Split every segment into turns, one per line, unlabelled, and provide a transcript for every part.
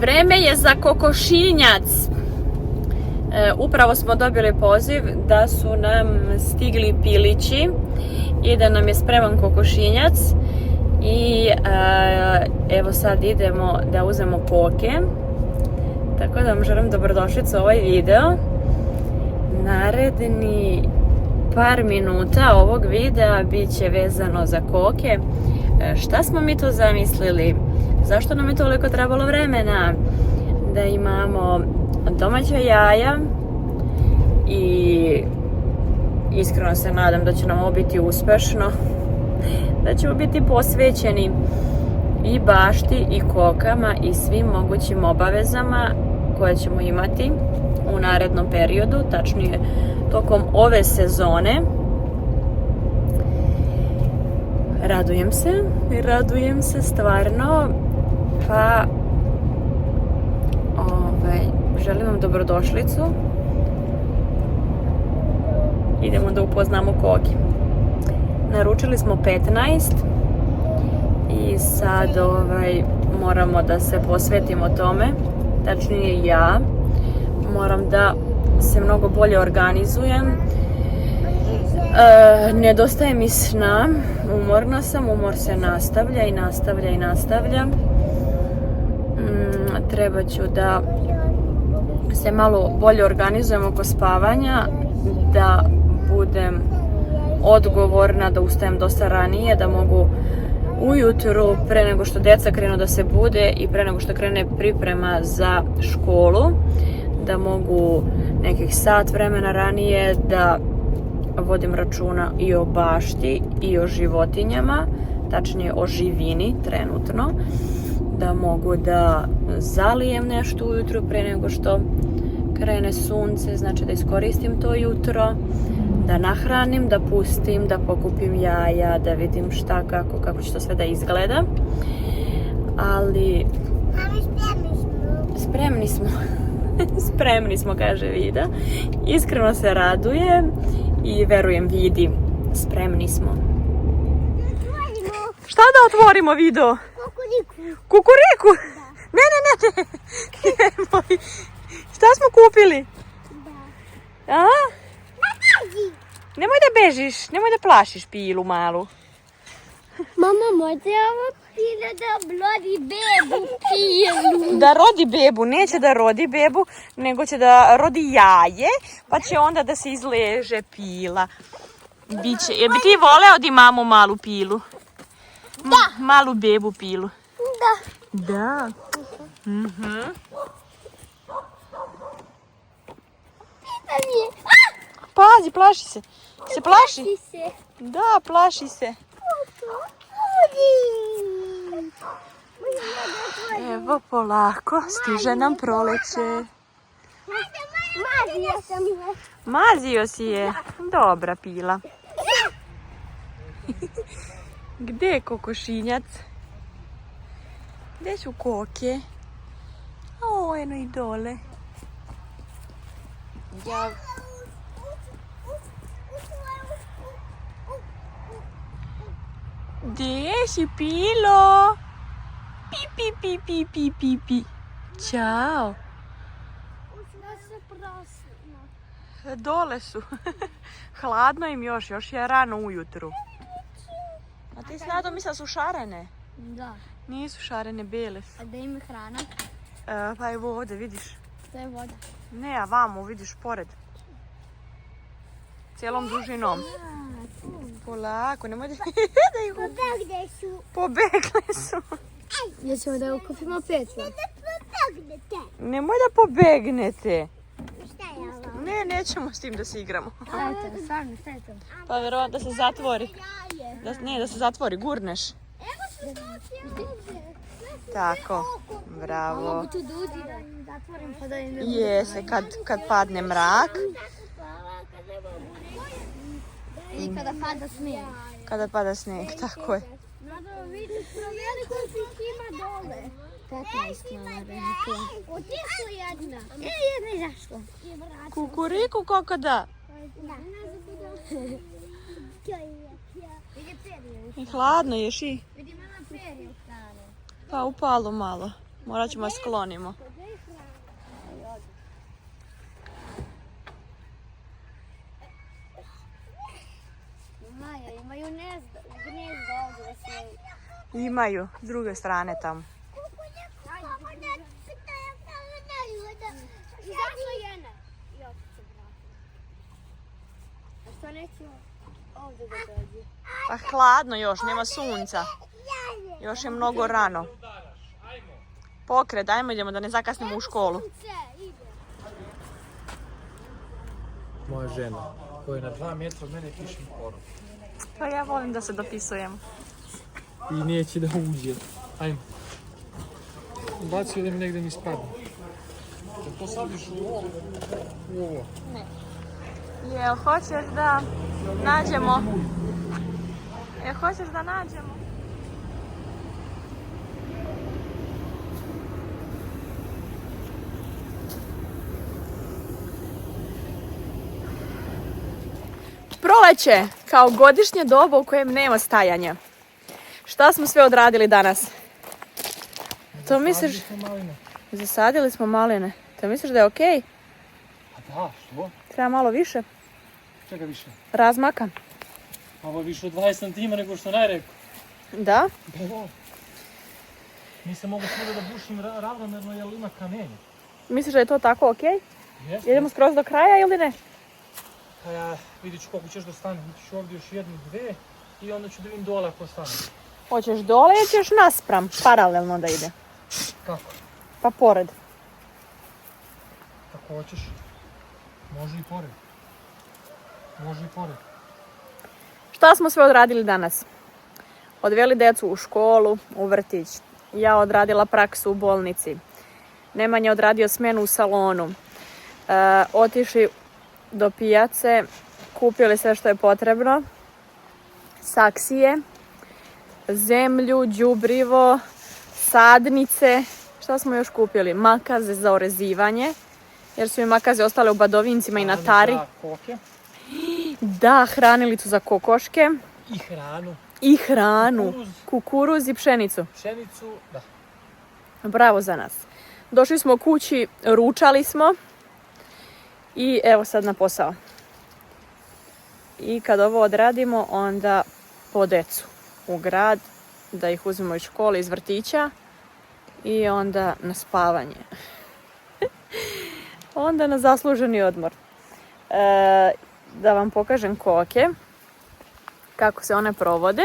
Vreme je za kokošinjac. Upravo smo dobili poziv da su nam stigli pilići i da nam je spreman kokošinjac. I evo sad idemo da uzmemo koke. Tako da vam želim dobrodošlicu u ovaj video. Naredni par minuta ovog videa bit će vezano za koke. Šta smo mi to zamislili? Zašto nam je toliko trebalo vremena? Da imamo domaća jaja i iskreno se nadam da će nam ovo biti uspešno. Da ćemo biti posvećeni i bašti i kokama i svim mogućim obavezama koje ćemo imati u narednom periodu, tačnije tokom ove sezone. Radujem se stvarno, pa želim vam dobrodošlicu. Idemo da upoznamo koke. Naručili smo 15 i sad moramo da se posvetimo tome, tačnije ja moram da se mnogo bolje organizujem. Nedostaje mi sna, umorna sam, umor se nastavlja i nastavlja. Treba ću da se malo bolje organizujem oko spavanja, da budem odgovorna, da ustajem dosta ranije, da mogu ujutru, pre nego što djeca krenu da se bude i pre nego što krene priprema za školu, da mogu nekih sat vremena ranije da vodim računa i o bašti i o životinjama, tačnije o živini trenutno, da mogu da zalijem nešto ujutru pre nego što krene sunce, znači da iskoristim to jutro, da nahranim, da pustim, da pokupim jaja, da vidim šta, kako će to sve da izgleda. Ali spremni smo, kaže Vida. Iskreno se radujem i verujem Vidi, spremni smo. Šta da otvorimo, Vido? Kukuriku? Ne. Nemoj. Šta smo kupili? A? Nemoj da bežiš, nemoj da plašiš pilu malu.
Mama, možda je ovo pila da rodi bebu pilu.
Da rodi bebu, neće da rodi bebu, nego će da rodi jaje, pa će onda da se izleže pila. Biće. Jel bi ti voleo da imamo malu pilu?
Da.
Malu bebu pilu. Da. Pazi, plaši se. Se plaši? Da, plaši se. Evo polako, stiže nam proleće. Mazio si je. Dobra pila. Gde je kokošinjac? Gde su koke? O, eno i dole. Ja... Gdje si pilo? Pi. Ćao. Dole su. Hladno im još je rano ujutru. A ti si nadao mislila su šarene?
Da.
Nisu šarene, bele su.
A da ima hrana?
Pa evo ovdje, vidiš.
To je voda.
Ne, a vamo, vidiš, pored. Cijelom dužinom. Polako, nemoj da ih
Pobegle su.
Pobegle su.
Ja ćemo da ukupimo peću.
Nemoj da pobegnete.
Šta je ovo?
Ne, nećemo s tim da se igramo.
Stavite, stvarno, stavite.
Pa vjerovatno da se zatvori. Da se zatvori, gurneš. Tako, bravo.
Mogu tu da uđi da zatvorim pa da im ne bude.
Jese, kad padne mrak.
I kada pada snijeg.
Kada pada snijeg, tako je.
Nadal, vidiš, provjeri koliko ih ima dole. 15 mala renike. Otišla jedna. Jedna izašla.
Kukuriku kako da?
Vidi perje.
I hladno ješ i?
Vidi mama perje stare.
Pa upalo malo. Morat ćemo je sklonimo.
Maja, imaju gnezdo ovdje da se...
Imaju, s druge strane tamo.
Izašla jene. I opet se vrati. A što nećemo ovdje da dođe?
Pa hladno još, nema sunca. Još je mnogo rano. Pokret, dajmo idemo da ne zakasnimo u školu.
Moja žena, koja je na 2 metra od mene piše poru.
Pa ja volim da se dopisujem.
I neće da uđe. Ajmo. Bacio da mi negdje mi spadne. Da posadiš u ovo.
Ne. Jel hoćeš da nađemo? Jel hoćeš da nađemo? Proleće, kao godišnje doba u kojem nema stajanja. Šta smo sve odradili danas? To misliš? Zasadili smo maline. To misliš da je okej?
A da, što?
Treba malo više.
Čega više?
Razmaka.
Ovo je više od 20 centima nego što najrekao.
Da?
Da. Nisam mogu svuda da bušim ravnomerno jer ima kamenje.
Misliš da je to tako okej?
Jeste?
Idemo skroz do kraja ili ne?
Pa ja vidit ću koliko ćeš da stane. Ići ću ovdje još 1, 2 i onda ću da vidim dole ako stane.
Hoćeš dole ili ćeš naspram? Paralelno da ide.
Kako?
Pa pored.
Kako hoćeš. Može i pored. Može i pored.
Šta smo sve odradili danas? Odveli djecu u školu, u vrtić. Ja odradila praksu u bolnici. Nemanja odradio smjenu u salonu. Otišli do pijace, kupili sve što je potrebno. Saksije, zemlju, đubrivo, sadnice. Šta smo još kupili? Makaze za orezivanje. Jer su mi makaze ostale u badovincima i na tari.
Za koke.
Da, hranilicu za kokoške.
I hranu.
I hranu.
Kukuruz.
Kukuruz i pšenicu.
Pšenicu, da.
Bravo za nas. Došli smo kući, ručali smo. I evo sad na posao. I kad ovo odradimo, onda po decu u grad, da ih uzmemo iz škole, iz vrtića. I onda na spavanje. Onda na zasluženi odmor. Da vam pokažem koke, kako se one provode.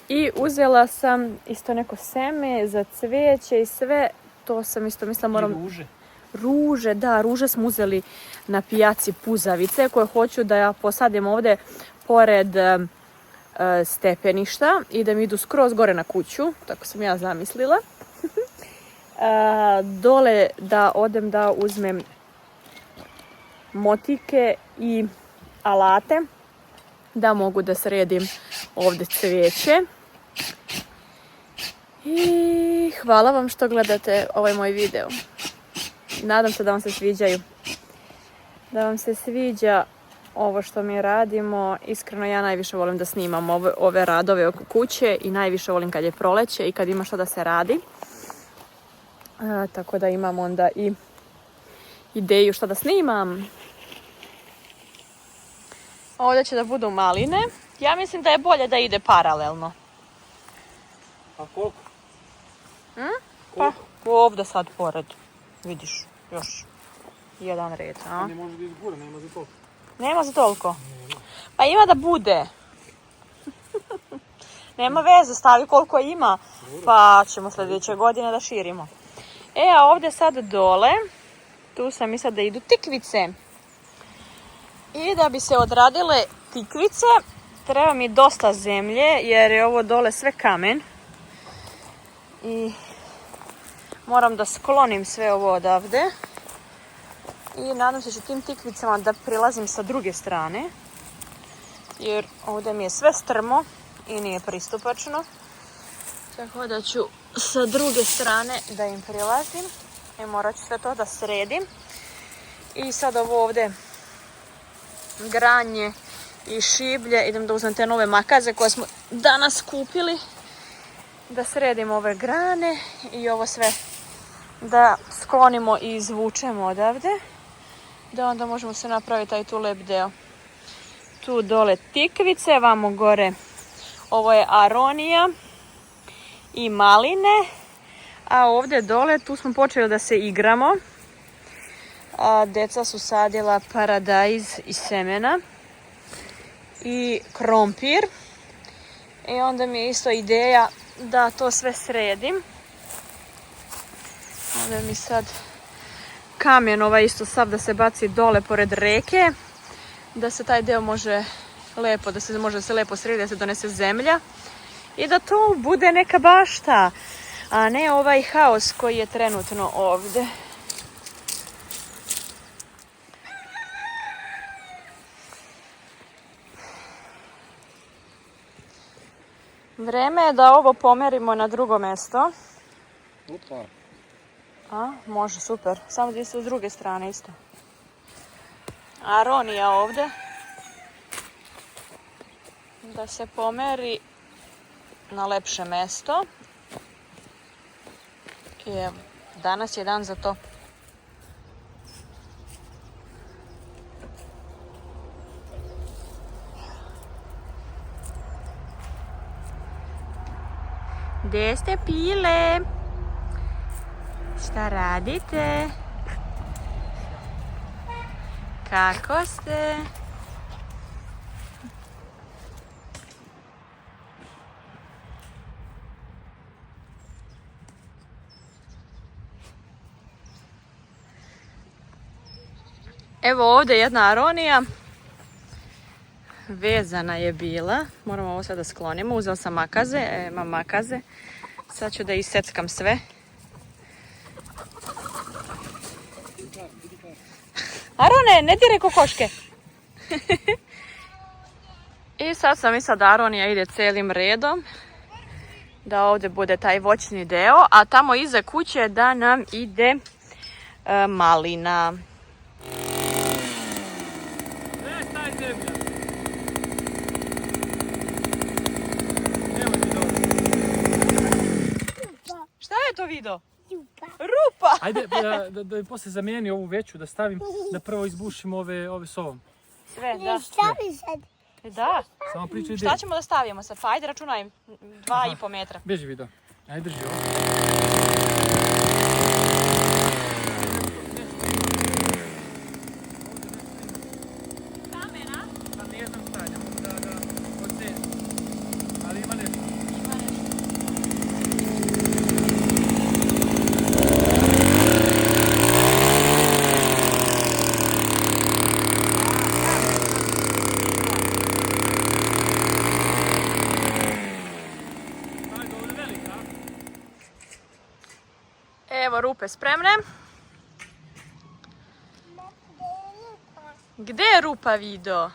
I uzela sam isto neko seme za cvijeće i sve. To sam isto mislila moram...
I ruže.
Ruže, da, ruže smo uzeli na pijaci Puzavice koje hoću da ja posadim ovdje pored stepeništa i da mi idu skroz gore na kuću, tako sam ja zamislila. Dole da odem da uzmem motike i alate da mogu da sredim ovdje cvijeće. I hvala vam što gledate ovaj moj video. Nadam se da vam se sviđaju. Da vam se sviđa ovo što mi radimo. Iskreno ja najviše volim da snimam ove radove oko kuće i najviše volim kad je proleće i kad ima što da se radi. Tako da imam onda i ideju što da snimam. Ovdje će da budu maline. Ja mislim da je bolje da ide paralelno.
A koliko?
Pa ovdje sad pored. Vidiš, još jedan red. A?
Ne može da izgura, nema za toliko.
Nema za toliko? Pa ima da bude. Nema veze, stavi koliko ima, pa ćemo sljedeće godine da širimo. A ovdje sad dole, tu sam mislila da idu tikvice. I da bi se odradile tikvice, treba mi dosta zemlje, jer je ovo dole sve kamen. I moram da sklonim sve ovo odavde. I nadam se da ću tim tikvicama da prilazim sa druge strane. Jer ovdje mi je sve strmo i nije pristupačno. Tako da ću sa druge strane da im prilazim. I morat ću sve to da sredim. I sad ovo ovdje granje i šiblje. Idem da uzmem te nove makaze koje smo danas kupili. Da sredim ove grane i ovo sve da sklonimo i izvučemo odavde. Da onda možemo se napraviti taj tu lep deo. Tu dole tikvice, vamo gore ovo je aronija i maline. A ovdje dole tu smo počeli da se igramo. Deca su sadila paradajz iz semena i krompir. I onda mi je isto ideja da to sve sredim. Onda mi sad kamen ovaj isto sav da se baci dole pored reke. Da se taj deo može lepo, da se može lepo srediti, da se donese zemlja. I da to bude neka bašta, a ne ovaj haos koji je trenutno ovdje. Vreme je da ovo pomerimo na drugo mjesto.
Opa.
A, može, super. Samo da se s druge strane isto. Aronija ovdje. Da se pomeri na lepše mjesto. I evo, danas je dan za to. Gdje ste pile? Šta radite? Kako ste? Evo ovdje jedna aronija. Vezana je bila. Moramo ovo sada sklonimo. Uzela sam makaze. Imam makaze. Sad ću da iseckam sve. Arone, ne diraj kokoške. I sad sam mislila da aronija ide cijelim redom. Da ovdje bude taj voćni deo. A tamo iza kuće da nam ide malina. Šta je to video? Rupa!
Ajde, da poslije zamijeni ovu veću, da stavim, da prvo izbušim ove s ovom.
Sve, da.
Stavi sad.
Da.
Samo pričaj
Šta ćemo da stavimo sad? Pa ajde računaj 2,5 metra.
Beži video. Ajde drži ovo.
Kamena?
Pa ne znam stavljam, da odsjeći. Ali ima nešto.
Ima nešto.
Ajde, ovdje velika.
Evo rupe spremne. Gdje je rupa video?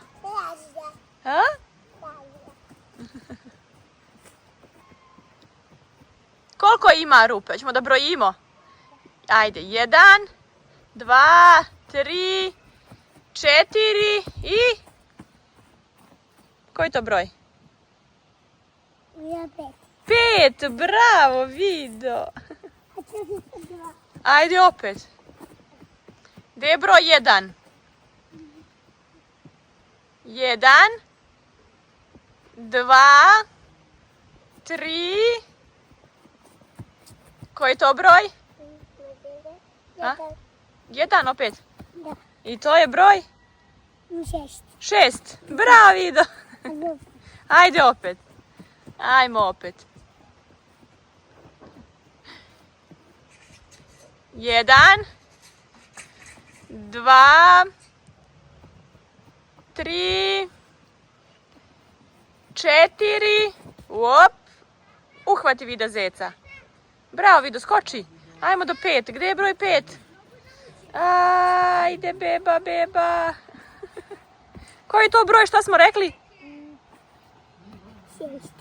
A? Koliko ima rupe? Ćemo da brojimo. Ajde, 1, 2, 3, 4 i... Koji je to broj? 5, bravo, video. Ajde opet. Gdje je broj 1? 1, 2, 3. Koji je to broj? 1 opet.
Da.
I to je broj? 6. Bravo, Vido. Ajde opet. Ajmo opet. 1, 2, 3, 4. Op. Uhvati Vida zeca. Bravo, Vido, skoči. Ajmo do 5. Gdje je broj 5? Ajde, beba, beba. Koji je to broj, šta smo rekli?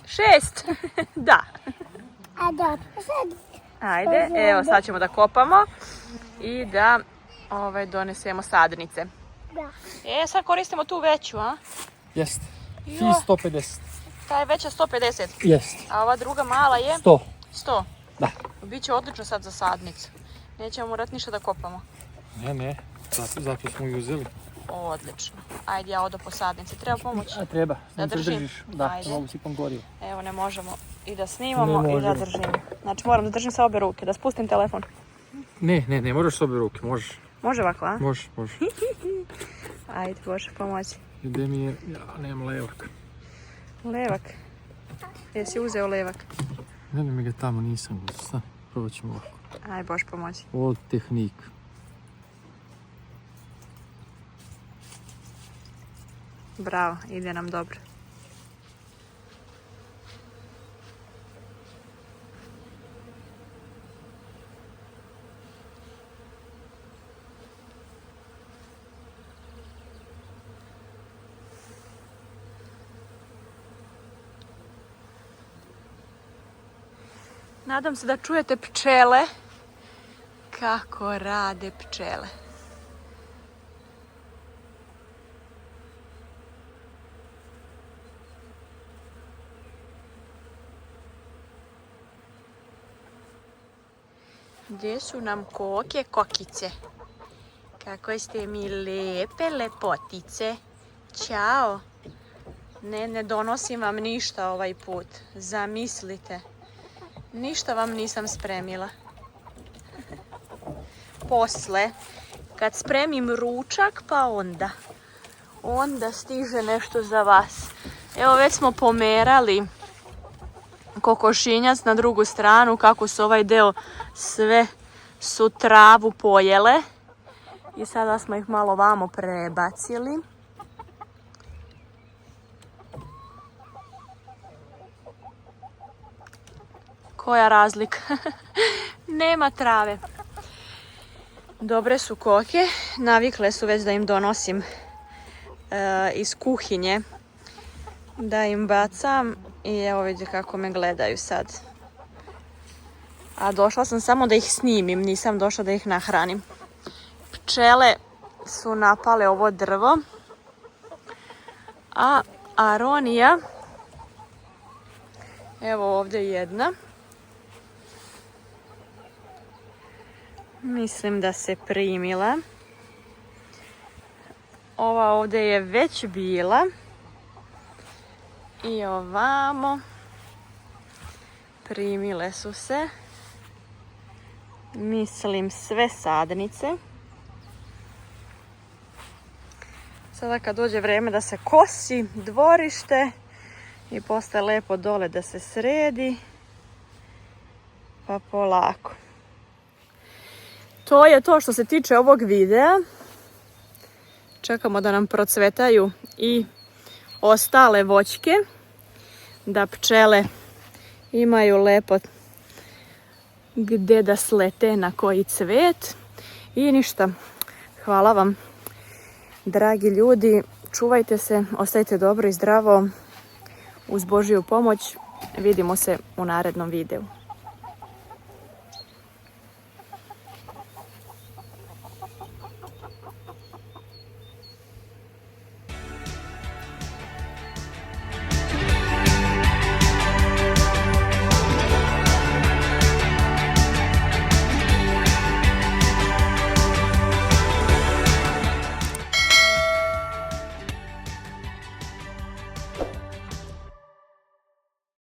6. Da. Ajde, evo sad ćemo da kopamo i da donesemo sadnice. Sad koristimo tu veću, a?
Jest.
Jo.
Fi 150.
Ta je veća 150.
Jest.
A ova druga mala je?
100.
100.
Da.
Biće odlično sad za sadnicu. Nećemo morati ništa da kopamo.
Ne, zato smo ju uzeli.
Odlično. Ajde, ja odo po sadnici. Treba pomoć?
A treba,
Da držim?
držiš. Da,
Ajde.
mogu sipam gorivo.
Evo, ne možemo i da snimamo
Ne
i da
možemo.
držimo. Znači moram da držim sa obje ruke, da spustim telefon.
Ne, moraš s obje ruke, možeš.
Može ovako, a?
Može.
Ajde, Bože, pomoći.
Gdje mi je, ja nemam levak.
Levak. Jesi uzeo levak?
Ne mi ga tamo, nisam ga. Sad, probat ćemo ovako.
Aj, Bože, pomoći.
Ovo tehnik.
Bravo, ide nam dobro. Nadam se da čujete pčele. Kako rade pčele. Gdje su nam koke, kokice? Kako ste mi lepe lepotice. Ćao. Ne donosim vam ništa ovaj put. Zamislite. Ništa vam nisam spremila. Posle, kad spremim ručak, pa onda stiže nešto za vas. Evo, već smo pomerali kokošinjac na drugu stranu, kako su ovaj deo sve su travu pojele. I sada smo ih malo vamo prebacili. Koja razlika? Nema trave. Dobre su koke. Navikle su već da im donosim iz kuhinje. Da im bacam. I evo vidite kako me gledaju sad. A došla sam samo da ih snimim. Nisam došla da ih nahranim. Pčele su napale ovo drvo. A aronija. Evo ovdje jedna. Mislim da se primila. Ova ovdje je već bila. I ovamo. Primile su se. Mislim sve sadnice. Sada kad dođe vrijeme da se kosi dvorište i postaje lepo dole da se sredi. Pa polako. To je to što se tiče ovog videa. Čekamo da nam procvetaju i ostale voćke. Da pčele imaju lepo gdje da slete na koji cvet. I ništa. Hvala vam, dragi ljudi. Čuvajte se, ostajte dobro i zdravo. Uz Božju pomoć vidimo se u narednom videu.